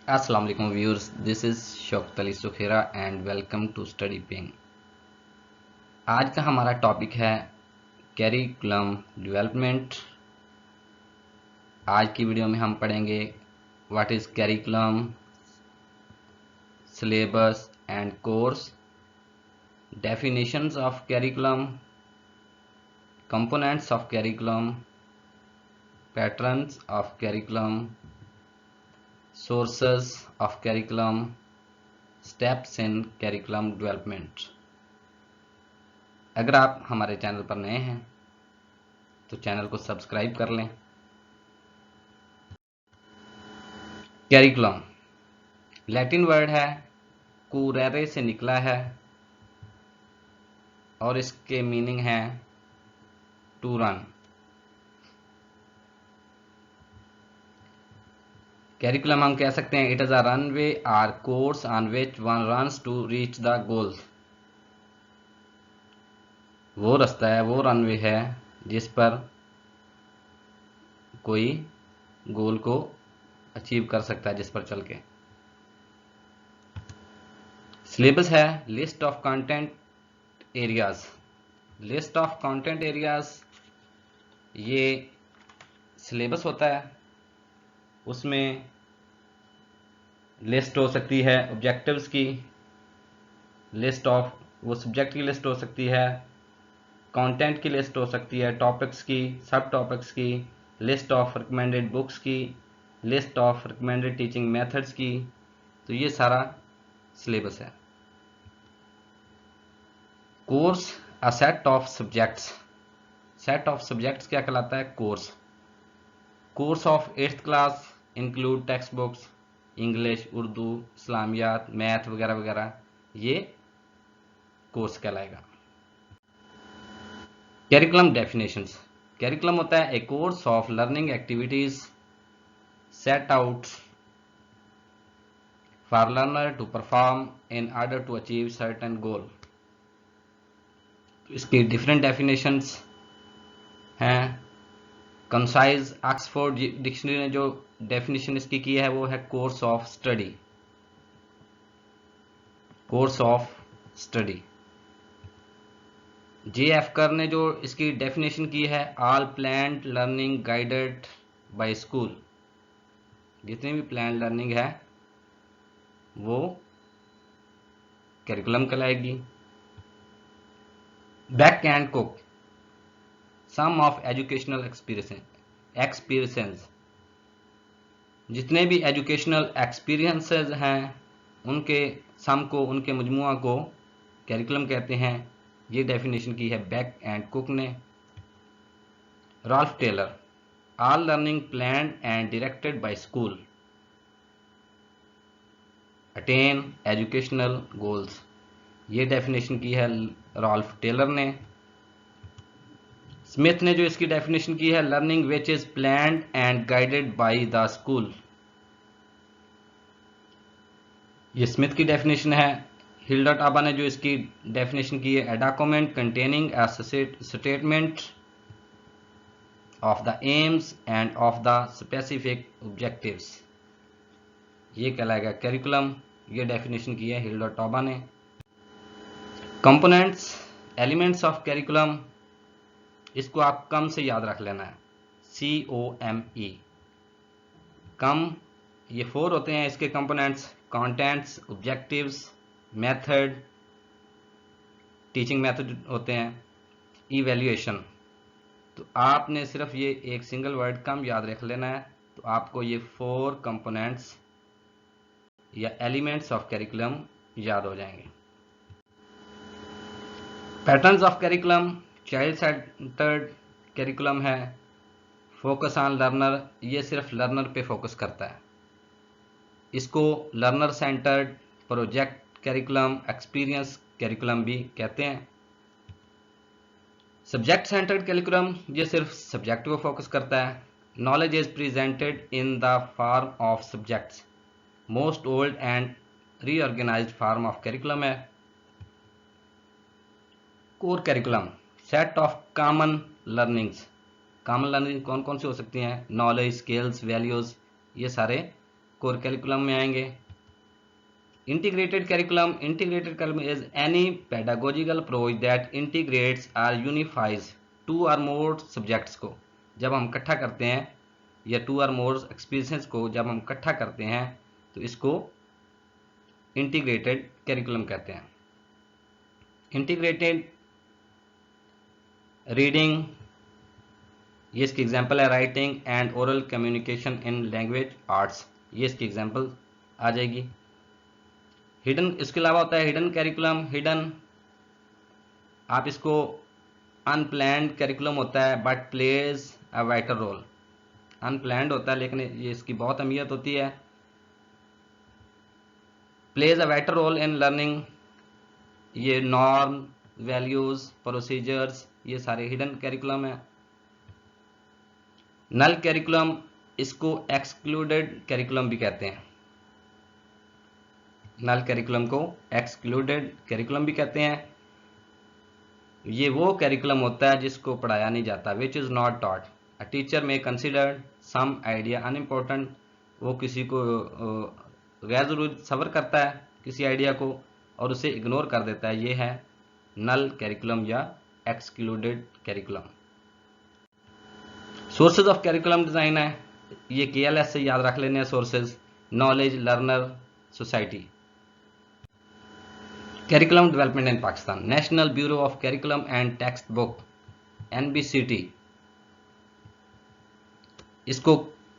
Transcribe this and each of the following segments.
अस्सलाम वालेकुम viewers, this is Shaukat Ali Sukhera and welcome to study ping. आज का हमारा टॉपिक है कैरिकुलम डेवलपमेंट। आज की वीडियो में हम पढ़ेंगे what is curriculum, syllabus and course, definitions of curriculum, components of curriculum, patterns of curriculum, sources of curriculum, steps in curriculum development. अगर आप हमारे चैनल पर नए हैं तो चैनल को सब्सक्राइब कर लें। कैरिकुलम लैटिन वर्ड है, कुरेरे से निकला है और इसके मीनिंग है टू रन। कैरिकुलम हम कह सकते हैं it is a runway or course on which one runs to reach the goal. वो रास्ता है, वो रनवे है जिस पर कोई गोल को अचीव कर सकता है, जिस पर चल के। सिलेबस है list of content areas. List of content areas ये सिलेबस होता है, उसमें लिस्ट हो सकती है ऑब्जेक्टिव्स की, लिस्ट ऑफ वो सब्जेक्ट की लिस्ट हो सकती है, कंटेंट की लिस्ट हो सकती है, टॉपिक्स की, सब टॉपिक्स की, लिस्ट ऑफ रिकमेंडेड बुक्स की, list of recommended teaching methods की। तो ये सारा सिलेबस है। Course a set of subjects. Set of subjects क्या कहलाता है? Course. Course of 8th class include text books, English, Urdu, इस्लामियात, मैथ वगैरह वगैरह, ये कोर्स कहलाएगा। Curriculum definitions. कैरिकुलम होता है a course of learning activities set out for learner to perform in order to achieve certain goal. इसकी different definitions हैं। Concise Oxford dictionary ने जो डेफिनेशन इसकी की है वो है course of study. Course of study. J F. Kerr ने जो इसकी डेफिनेशन की है, all planned learning guided by school. जितनी भी प्लान्ड लर्निंग है वो कैरिकुलम कहलाएगी। Beck and Cook sum of educational experiences. जितने भी एजुकेशनल एक्सपीरियंसेस हैं उनके सम को, उनके मजमुआ को कैरिकुलम कहते हैं। ये डेफिनेशन की है बैक एंड कुक ने। Ralph Tyler, all learning planned and directed by school attain educational goals. ये डेफिनेशन की है रॉल्फ टेलर ने। स्मिथ ने जो इसकी डेफिनेशन की है, learning which is planned and guided by the school. ये स्मिथ की डेफिनेशन है। हिल्डर टाबा ने जो इसकी डेफिनेशन की है, a document containing a statement of the AIIMS end of the specific objectives. ये कहलाएगा कैरिकुलम। ये डेफिनेशन की है हिल्डर टॉबा ने। कंपोनेंट्स, एलिमेंट्स ऑफ कैरिकुलम, इसको आप कम से याद रख लेना है, COME। कम, ये 4 होते हैं इसके components: contents, objectives, method, teaching method होते हैं, इवैल्यूएशन। तो आपने सिर्फ ये एक सिंगल वर्ड कम याद रख लेना है, तो आपको ये 4 कंपोनेंट्स या एलिमेंट्स ऑफ कैरिकुलम याद हो जाएंगे। Patterns of curriculum, child centred curriculum है। फोकस ऑन लर्नर, ये सिर्फ लर्नर पे फोकस करता है। इसको learner centred, project curriculum, experience curriculum भी कहते हैं। सब्जेक्ट सेंटर्ड कैरिकुलम, ये सिर्फ सब्जेक्ट पे फोकस करता है। Knowledge is presented in the form of subjects, most old and reorganised form of curriculum है। Core curriculum, set of common learnings. Common learning कौन कौन सी हो सकती हैं? नॉलेज, स्किल्स, वैल्यूज, ये सारे कोर कैरिकुलम में आएंगे। Integrated curriculum is any pedagogical approach that integrates और यूनिफाइज 2 और मोर सब्जेक्ट्स को जब हम इकट्ठा करते हैं, या 2 और मोर एक्सपीरियंस को जब हम इकट्ठा करते हैं तो इसको इंटीग्रेटेड कैरिकुलम कहते हैं। इंटीग्रेटेड रीडिंग, ये इसकी एग्जांपल है। Writing and oral communication in language arts, ये इसकी एग्जांपल आ जाएगी। हिडन, इसके अलावा होता है हिडन कैरिकुलम। हिडन आप इसको अनप्लैंड कैरिकुलम होता है but plays a vital role. Unplanned होता है लेकिन ये इसकी बहुत अहमियत होती है। Plays a vital role in learning, ये नॉर्म, वैल्यूज, प्रोसीजर्स, ये सारे हिडन कैरिकुलम है। नल कैरिकुलम, इसको एक्सक्लूडेड कैरिकुलम भी कहते हैं। नल कैरिकुलम को एक्सक्लूडेड कैरिकुलम भी कहते हैं। ये वो कैरिकुलम होता है जिसको पढ़ाया नहीं जाता, which is not taught. A teacher में कंसिडर सम आइडिया अनइम्पोर्टेंट, वो किसी को गैर जरूरी सबर करता है किसी आइडिया को और उसे इग्नोर कर देता है, ये है नल कैरिकुलम या excluded curriculum. Sources of curriculum design है, ये KLS से याद रख लेने हैं sources. Knowledge, learner, society. Curriculum development in Pakistan, national bureau of curriculum and textbook, NBCT, इसको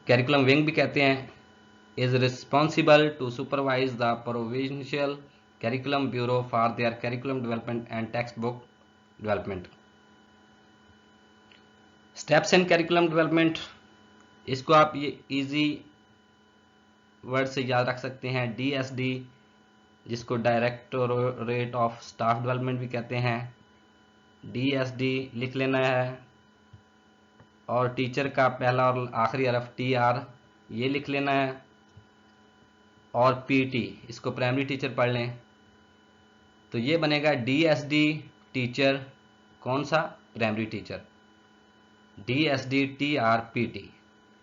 कैरिकुलम विंग भी कहते हैं, is responsible to supervise the provincial curriculum bureau for their curriculum development and textbook development. Steps in curriculum development, इसको आप ये easy word से याद रख सकते हैं। DSD, जिसको डायरेक्टोरेट ऑफ स्टाफ डेवलपमेंट भी कहते हैं, DSD लिख लेना है। और टीचर का पहला और आखिरी हरफ TR, ये लिख लेना है। और PT, इसको प्राइमरी टीचर पढ़ लें तो ये बनेगा DSD टीचर, कौन सा, primary teacher, DSD TR PT।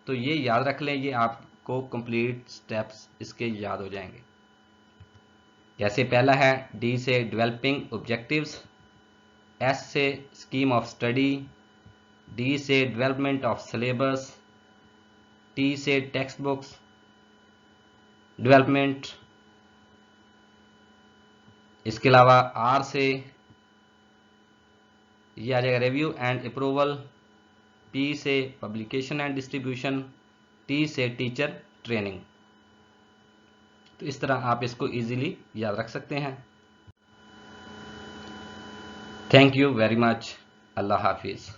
तो ये याद रख लें, ये आपको कंप्लीट स्टेप्स इसके याद हो जाएंगे। जैसे पहला है D से डेवलपिंग ऑब्जेक्टिव्स, S से स्कीम ऑफ स्टडी, D से डेवलपमेंट ऑफ सिलेबस, T से टेक्स्ट बुक्स डेवलपमेंट। इसके अलावा R से ये आ जाएगा रिव्यू एंड अप्रूवल, P से पब्लिकेशन एंड डिस्ट्रीब्यूशन, T से टीचर ट्रेनिंग। तो इस तरह आप इसको इजीली याद रख सकते हैं। Thank you very much. अल्लाह हाफिज़।